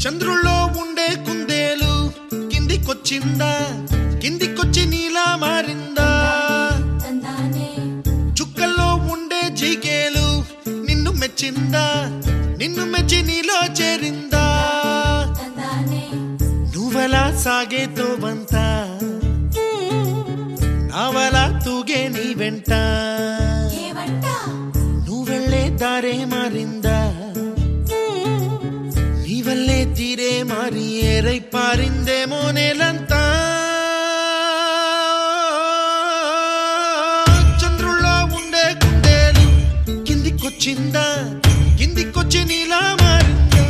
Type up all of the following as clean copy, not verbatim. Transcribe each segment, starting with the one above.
చంద్రుల్లో ఉండే కుందేలు కిందికొచ్చిందా, కిందికొచ్చి నీలా మారిందా? చుక్కల్లో ఉండే జీకేలు నిన్ను మెచ్చిందా, నిన్ను మెచ్చి నీలో చేరిందా? నువ్వలా సాగే తోవంత నావలా తూగే నీ వెంట, నువ్వెళ్ళే దారే మారిందా, నీవల్లే తీరే మారి ఏరై పారిందేమో నేలంతా. చంద్రుల్లో ఉండే కుందేలు కిందికొచ్చిందా, కిందికొచ్చి నీలా మారిందా?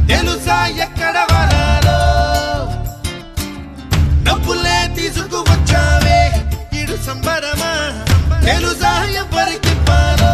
తెలుసా ఎక్కడ వనాలో నవ్వులే తీసుకువచ్చావే ఇడు సంబరమా, తెలుసా ఎవరికి పాలో?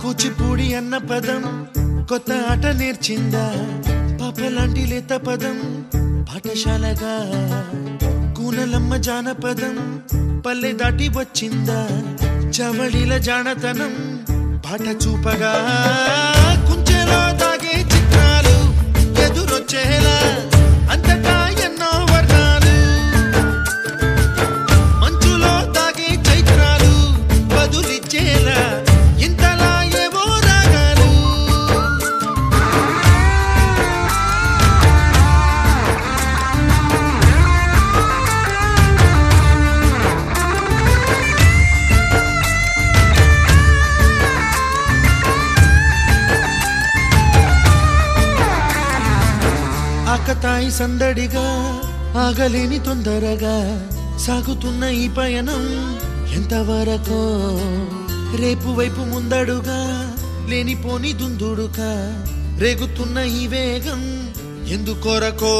కూచిపూడి అన్న పదం కొత్త ఆట నేర్చిందా, పాపలాంటి లేత పదం పాఠశాలగా? కూనలమ్మ జానపదం పల్లె దాటి వచ్చిందా, చవళిల జానతనం పాట చూపగా? కుంచెలో దాగే చిత్రాలు ఎదురొచ్చేలా అంతటా ఎన్నో వర్ణాలు, మంచులో దాగే చైత్రాలు బదులిచ్చేలా ఇంతలా ఏవో రాగాలు. ఆకతాయి సందడిగా ఆగలేని తొందరగా సాగుతున్న ఈ పయనం ఎంతవరకో, రేపు వైపు ముందడుగా లేనిపోని దుందుడుగా రేగుతున్న ఈ వేగం ఎందుకొరకో?